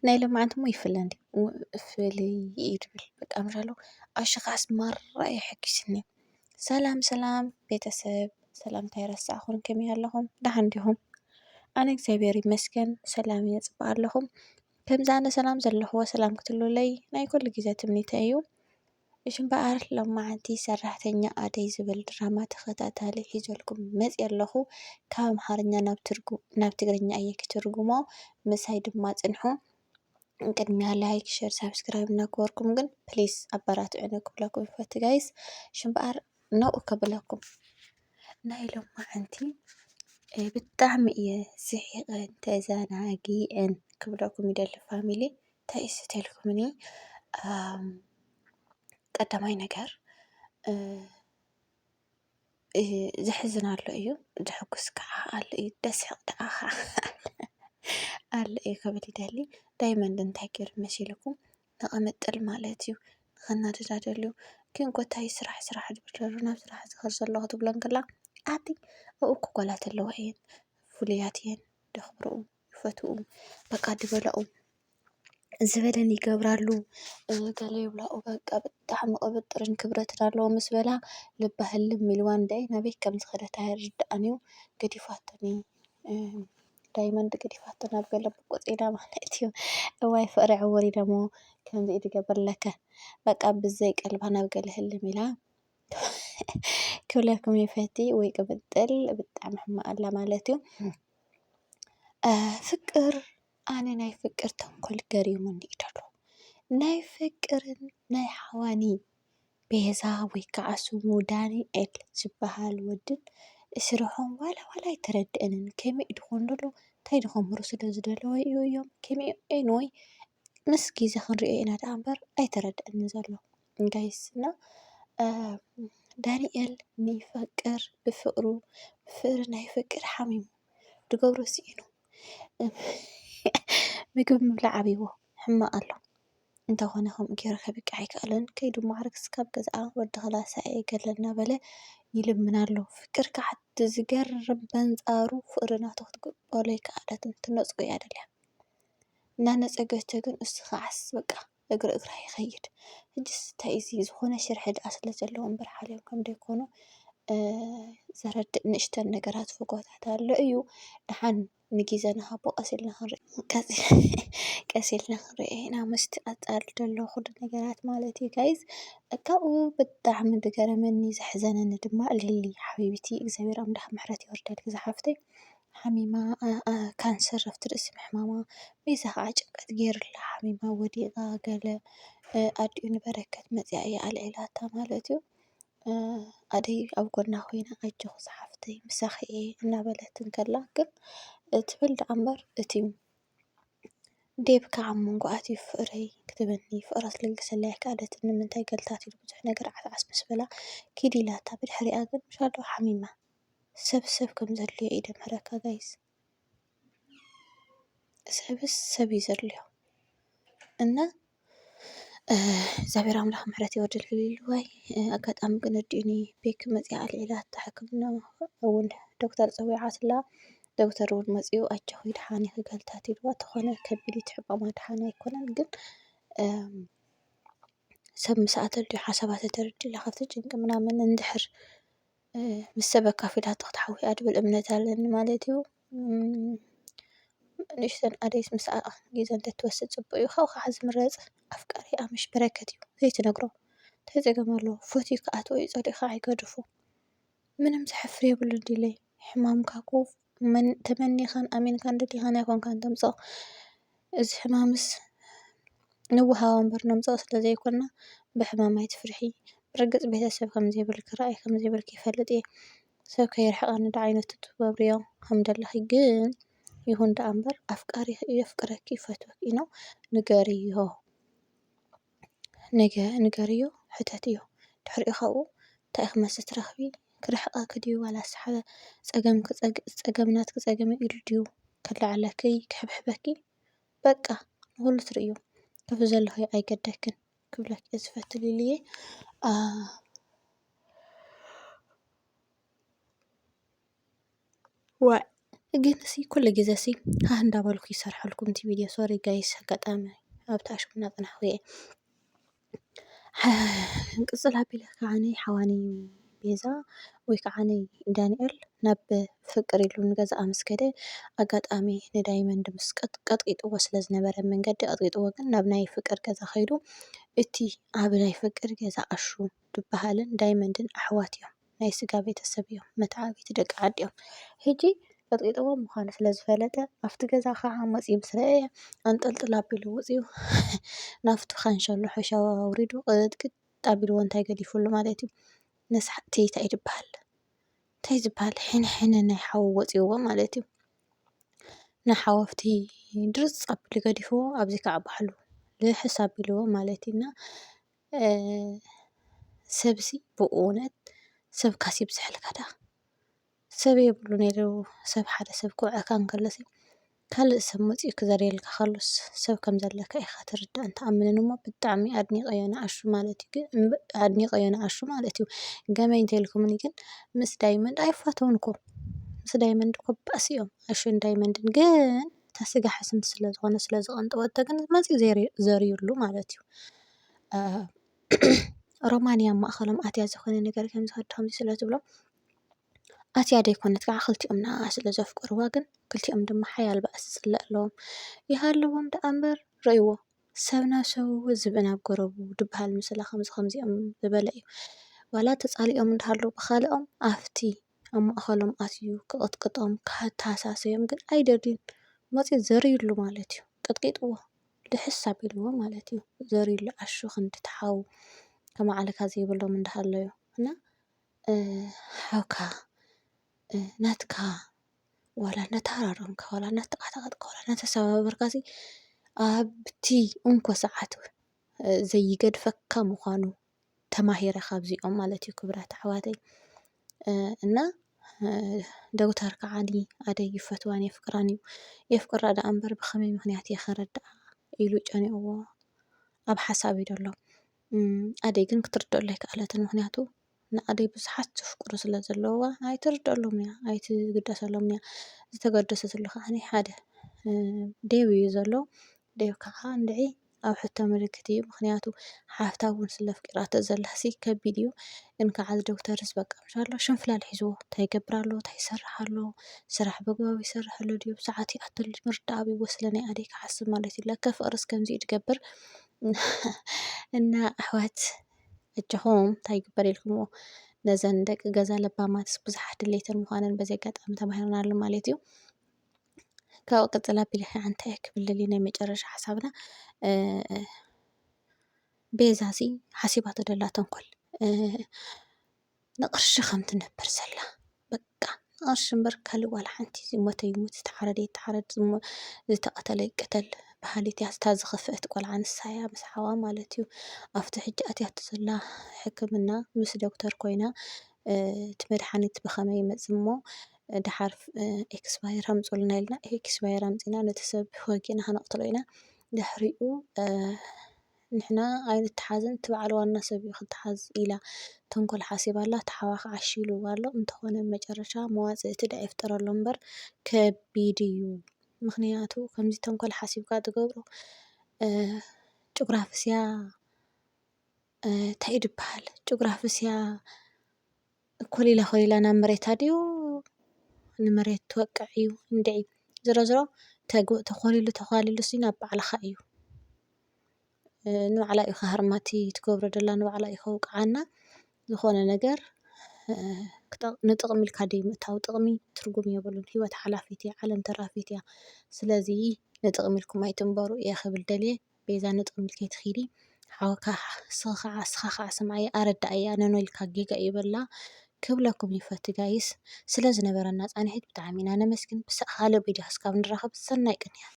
ናይ ሎማዓንቲ ሞ ይፍለንዲ ፍልይ ይድብል በጣም ዣለሁ ኣሽኻስ መራ የሐጊስኒ ሰላም ቤተሰብ ሰላምታ ይረሳዕኹን ከመይ ኣለኹም ደህና ዲኹም ኣነ እግዚአብሔር ይመስገን ሰላም እየ ጽባሕ ኣለኹም ከምዚ ኣነ ሰላም ዘለኽዎ ሰላም ክትህሉለይ ናይ ኩሉ ግዜ ትምኒተይ እዩ እሽም በኣር ሎማዓንቲ ሰራሕተኛ ኣደይ ዝብል ድራማ ተኸታታሊ ሒዘልኩም መፅእ ኣለኹ ካብ ኣምሓርኛ ናብ ትግርኛ እየ ክትርጉሞ ምሳይ ድማ ጽንሑ ቅድሚያ ላይክ ሼር ሳብስክራይብ እናገበርኩም ግን ፕሊዝ ኣበራትዑኒ ክብለኩም ይፈቱ ጋይስ እሽም በኣር ነኡ ከብለኩም ናይ ሎማዓንቲ ብጣዕሚ እየ ስሒቐን ተዘናጊዐን ክብለኩም ይደሊ ፋሚሊ እንታይ እዩ ስትልኩምኒ ቀዳማይ ነገር ዝሕዝን ኣሎ እዩ ድሕጉስ ከዓ ኣሎ እዩ ደስሕቕ ደኣ ኣሎ እዩ ክብል ይደሊ ዳይመንድ እንታይ ገይሩ መሲልኩም ንቕምጥል ማለት እዩ ንኸናድዳደልዩ ግን ጎታይ ስራሕ ድብለሉ ናብ ስራሕ ዝኸድ ዘለኹ ትብለን ከላ ኣቲ ኣብኡ ጓላት ኣለዋ እየን ፍሉያት እየን ደኽብርኡ ይፈትኡ በቃ ድበልዑ ዝበለን ይገብራሉ ገለ ይብላኡ በቃ ብጣዕሚ ቅብጥርን ክብረትን ኣለዎ ምስ በላ ልባ ህልም ኢልዋ እንድዒ ናበይ ከም ዝኸደት ኣይርድኣን እዩ ገዲፋቶኒ ዳይመንድ ገዲፋቶ ናብ ገለ ብቆፂላ ማለት እዩ እዋይ ፍቕሪ ዕውር ደሞ ከምዚ ትገብር በቃ ብዘይ ቀልባ ናብ ገለ ህልም ኢላ ክብለኩም ይፈቲ ወይ ቅብጥል ብጣዕሚ ሕማቕ ኣላ ማለት እዩ ፍቅር ኣነ ናይ ፍቅር ተንኮል ገሪሙኒ እዩ ደሎ ናይ ፍቅርን ናይ ሓዋኒ ቤዛ ወይ ከዓ ስሙ ዳንኤል ዝበሃል ወድን ስርሖም ዋላ ኣይተረድአንን ከመይ ድኾን ደሎ እንታይ ድኸምሩ ስለ ዝደለወ እዩ እዮም ከመይ ኤንወይ ምስ ግዜ ክንሪኦ ኢና ዳኣ እምበር ኣይተረድአንን ዘሎ ጋይስ እና ዳንኤል ንፍቅር ብፍቕሩ ብፍቕሪ ናይ ፍቅር ሓሚሙ ድገብሮ ሲኢኑ ምግብ ምብላዕ ዓብይዎ ሕማቕ ኣሎ እንተኾነ ከምኡ ገይሩ ከብቅዕ ኣይከኣለን ከይዱ ማዕርግ ክሳብ ገዝኣ ወዲ ክላሳ እየ ገለ እናበለ ይልምን ኣሎ ፍቅር ከዓ ዝገርም በንፃሩ ፍቕሪ ናቱ ክትቅበሎ ኣይከኣለትን ትነፅጎ እያ ደልያ እናነፀገቶ ግን እሱ ከዓስ በቃ እግራ ይኸይድ ሕጅስ እንታይ እዚ ዝኾነ ሽርሒ ድኣ ስለ ዘለዎ እምበር ሓልዮም ከም ደይኮኑ ዘረድእ ንእሽተን ነገራት ፍጎታት ኣሎ እዩ ድሓን ንግዜ ንሃቦ ቀሲልና ክንሪኦ ኢና ምስቲ ቀፃሊ ዘሎ ኩሉ ነገራት ማለት እዩ ጋይዝ ካብኡ ብጣዕሚ ዝገረመኒ ዘሕዘነኒ ድማ ሊሊ ሓቢብቲ እግዚኣብሔር ኣምላኽ ምሕረት ይወርደልኪ ዝሓፍተይ ሓሚማ ካንሰር ኣብቲ ርእሲ ምሕማማ ቤዛ ከዓ ጭንቀት ገይሩላ ሓሚማ ወዲቓ ገለ ኣዲኡ ንበረከት መፅኣ እያ ኣልዒላታ ማለት እዩ ኣደይ ኣብ ጎና ኮይና ኣጆኹ ዝሓፍተይ ምሳኺ እየ እናበለትን ከላ ግን ትብል ዳኣ እምበር እቲ ዴብ ከዓ መንጎኣትዩ ፍቕረይ ክትበኒ ፍቕራ ትልግሰለይ ኣይከኣለትን ንምንታይ ገልታት ኢሉ ብዙሕ ነገር ዓስዓስ ምስ በላ ኪድ ኢላታ ብድሕሪኣ ግን ሻሎ ሓሚማ ሰብ ከም ዘድልዮ እዩ ደምሕረካ ጋይስ ሰብስ ሰብ እዩ ዘድልዮ እና እግዚኣብሔር ኣምላኽ ምሕረት ይወርደልኪ ኢልዋይ ኣጋጣሚ ግን ኣዲኡኒ ቤክ መፅኣ ኣልዒላታ ሕክምና እውን ዶክተር ፀዊዓትላ ዶክተር እውን መፅኡ ኣጆኹ ድሓን ክገልታት ኢልዋ ተኾነ ከቢድ ትሕማማ ድሓን ኣይኮነን ግን ሰብ ምስኣ ተልዩ ሓሳባት ተረዲእላ ካብቲ ጭንቂ ምናምን እንድሕር ምስ ሰብ ኣካፊላቶ ክትሓዊኣ ድብል እምነት ኣለኒ ማለት እዩ ንእሽተን ኣደይስ ምስኣ ግዜ እንተትወስድ ፅቡቅ እዩ ካብኡ ከዓ ዝምረፅ ኣፍቃሪ ኣምሽ በረከት እዩ ዘይትነግሮ እንታይ ፀገም ኣለዎ ፈትዩ ክኣትዎ እዩ ፀሊእካ ኣይገድፎ ምንም ዘሕፍር የብሉ ዲለይ ሕማምካ ኮ ተመኒኻን ኣሚንካን ደሊኻን ኣይኮንካን ተምፅኦ እዚ ሕማምስ ንወሃቦ እምበር ነምፅኦ ስለዘይኮንና ብሕማም ኣይትፍርሒ ብርግፅ ቤተሰብ ከምዘይብልኪ ረኣይ ከምዘይብልኪ ይፈልጥ እየ ሰብ ከይርሕቐኒ ዳ ዓይነት ትገብርዮ ከም ደለኺ ግን ይኹን ዳኣ እምበር ኣፍቃሪ የፍቅረኪ ይፈትወኪ ኢኖ ንገርዮ ሕተትዮ ድሕሪኡ ካብኡ እንታይ ክመስል ትረኽቢ ክርሕቐኪ ድዩ ዋላስ ፀገምናት ክፀገም ኢሉ ድዩ ከላዕለኪ ክሕብሕበኪ በቃ ንኩሉ ትርእዩ ከፍ ዘለኹ ኣይገደክን ክብለኪ እየ ዝፈቱ ሊልየ ግን ኩሉ ግዜ ሃህ እንዳበልኩ ይሰርሐልኩም እቲ ቪድዮ ሶሪ ጋይስ ኣጋጣሚ ኣብቲ ኣሽሙ እናፅናሕኩ እየ ቅፅል ኣቢለ ከዓኒ ሓዋኒ ቤዛ ወይ ከዓኒ ዳንኤል ናብ ፍቅር ኢሉ ንገዝኣ ምስ ከደ ኣጋጣሚ ንዳይመንድ ምስ ቀጥቂጥዎ ስለዝነበረ መንገዲ ቀጥቂጥዎ ግን ናብ ናይ ፍቅር ገዛ ከይዱ እቲ ኣብ ናይ ፍቅር ገዛ ኣሹ ዝበሃልን ዳይመንድን ኣሕዋት እዮም ናይ ስጋ ቤተሰብ እዮም መትዓቢት ደቂ ዓዲ እዮም ሕጂ ቀጥቂጥዎ ምዃኑ ስለዝፈለጠ ኣብቲ ገዛ ከዓ መፅኡ ምስ ረአየ ኣንጠልጥል ኣቢሉ ወፂኡ ናብቱ ካንሸሎ ሓሸዋ ኣውሪዱ ቅጥቅጥ ኣቢልዎ እንታይ ገዲፍሉ ማለት እዩ ነስሓቲ እንታይ ትበሃል እንታይ ዝበሃል ሕንሕን ናይ ሓዊ ወፂዎ ማለት እዩ ንሓወፍቲ ድርፅ ኣቢሉ ገዲፍዎ ኣብዚ ከዓ ባሕሉ ልሕስ ኣቢልዎ ማለት እዩና ሰብሲ ብእውነት ሰብ ካሲብ ዝሕልካ ዳ ሰብ የብሉ ነይሩ ሰብ ሓደ ሰብ ክውዕካ እንከሎሲ ካልእ ሰብ መፂኡ ክዘርየልካ ከሎስ ሰብ ከም ዘለካ ኢኻ ትርዳእ ንተኣምንን እሞ ብጣዕሚ ኣድኒቀዮ ንኣሹ ማለት እዩ ኣድኒቀዮ ንኣሹ ማለት እዩ ገመይ እንተኢልኩምኒ ግን ምስ ዳይመንድ ኣይፋተውን እኮ ምስ ዳይመንድ እኮ ባእሲ እዮም ኣሹን ዳይመንድን ግን እታ ስጋ ሕስንቲ ስለዝኮነ ስለዝቀንጥወቶ ግን መፂኡ ዘርዩሉ ማለት እዩ ሮማንያ ኣብ ማእኸሎም ኣትያ ዝኾነ ነገር ከምዚ ስለትብሎም ኣትያ ደይኮነት ከዓ ክልቲኦም ንኣ ስለዘፍቅርዋ ግን ክልቲኦም ድማ ሓያል ባእሲ ዝፅላእ ኣለዎም ይሃለዎም ደኣ እምበር ርእይዎ ሰብ ናብ ሰቡ ዝብእ ናብ ጎረቡ ድበሃል ምስሊ ከምዚኦም ዝበለ እዩ ዋላ ተፃሊኦም እንዳሃለዉ ብካልኦም ኣፍቲ ኣብ ማእኸሎም ኣትዩ ክቅጥቅጦም ክተሃሳስዮም ግን ኣይደልን መፂኡ ዘርዩሉ ማለት እዩ ቀጥቂጥዎ ልሕስ ኣቢልዎ ማለት እዩ ዘርዩሉ ኣሹ ክንዲ ተሓው ከመዓልካ ዘይብሎም እንዳሃለዩ እና ሓውካ ናትካ ዋላ እናተሃራረምካ ዋላ እናተቃጠቀጥካ ዋላ እናተሰባበርካሲ ኣብቲ እንኮ ሰዓት ዘይገድፈካ ምዃኑ ተማሂረ ካብዚኦም ማለት እዩ ክብራት ኣሕዋተይ እና ደውተር ከዓኒ ኣደይ ይፈትዋን የፍቅራን እዩ የፍቅራ ዳኣ እምበር ብኸመይ ምክንያት እየ ከረድኣ ኢሉ ጨኒቕዎ ኣብ ሓሳብ እዩ ደሎ ኣደይ ግን ክትርድአሉ ኣይከኣለትን ምክንያቱ ንኣደይ ብዙሓት ዘፍቅሩ ስለ ዘለዋ ኣይትርድአሎም እያ ኣይትግደሰሎም እያ ዝተገደሰትሉ ከዓኒ ሓደ ዴብ እዩ ዘሎ ዴብ ከዓ ንድዒ ኣብ ሕቶ ምልክት እዩ ምክንያቱ ሓፍታ እውን ስለፍቂራቶ ዘላሲ ከቢድ እዩ ግን ከዓ ዶክተርስ በቃ ምሻሎ ሽንፍላል ሒዝዎ እንታይ ይገብር ኣሎ እንታይ ይሰርሕ ኣሎ ስራሕ በግባቡ ይሰርሕ ኣሎ ድዩ ብሰዓት ይኣትሉ ምርዳእ ኣብ ይወስለ ናይ ኣደይ ክሓስብ ማለት እዩ ለካ ፍቅርስ ከምዚ እዩ ትገብር እና ኣሕዋት እጅኹም እንታይ ይግበር ኢልኩምዎ ነዘን ደቂ ገዛ ለባማትስ ብዙሓት ድሌተን ምዃነን በዚ ኣጋጣሚ ተማሂርናሉ ማለት እዩ ካብኡ ቅፅል ኣቢለ ከዓ እንታይ ክብልል ናይ መጨረሻ ሓሳብና ቤዛሲ ሓሲባቶ ደላ ተንኮል ንቅርሺ ከም ትነብር ዘላ በቃ ንቅርሺ እምበር ካልእ ዋላ ሓንቲ ዝሞተ ይሙት ዝተሓረደ ይተሓረድ ዝተቀተለ ይቅተል በሃሊት እያ እታ ዝኸፍአት ቆልዓ ንሳ እያ ምስ ሓዋ ማለት እዩ ኣብቲ ሕጂ ኣትያቶ ዘላ ሕክምና ምስ ዶክተር ኮይና እቲ መድሓኒት ብኸመይ ይመፅእ እሞ ድሓር ኤክስፓየር ኣምፅኡልና ኢልና ኤክስፓየር ኣምፂና ነቲ ሰብ ወጊእና ከነቅትሎ ኢና ድሕሪኡ ንሕና ኣይንተሓዝን እቲ በዓል ዋና ሰብ እዩ ክትሓዝ ኢላ ተንኮል ሓሲባ ኣላ እቲ ሓዋ ከዓ ኣሺልዋ ኣሎ እንተኾነ መጨረሻ መዋፅእቲ ዳ ይፍጠረሎ እምበር ከቢድ እዩ ምክንያቱ ከምዚ ተንኮል ሓሲብካ ትገብሮ ጭጉራ ፍስያ እንታይ ድበሃል ጭጉራ ፍስያ ኮሊላ ኮሊላ ናብ መሬት ድዩ ንመሬት ትወቅዕ እዩ እንድዒ ዝሮዝሮ ተኮሊሉ ናብ ባዕልካ እዩ ንባዕላ እዩ ሃርማቲ ትገብሮ ደላ ንባዕላ እዩ ከውቅዓና ዝኾነ ነገር ንጥቕሚ ኢልካ ደይምእታው ጥቕሚ ትርጉም የብሉን ሂወት ሓላፊት እያ ዓለም ተራፊት እያ ስለዚ ንጥቕሚ ኢልኩም ኣይትንበሩ እየ ክብል ደልየ ቤዛ ንጥቕሚ ኢልካ ከይትኸይዲ ሓወካ ስኻ ከዓ ስምዓየ ኣረዳእየ ነኖ ኢልካ ጌጋ ይበላ ክብለኩም ይፈቲ ጋይስ ስለዝነበረና ፃንሒት ብጣዕሚ ኢና ነመስግን ብሳእ ካልእ ቪድዮ ክሳብ ንራኸብ ሰናይ ቅንያ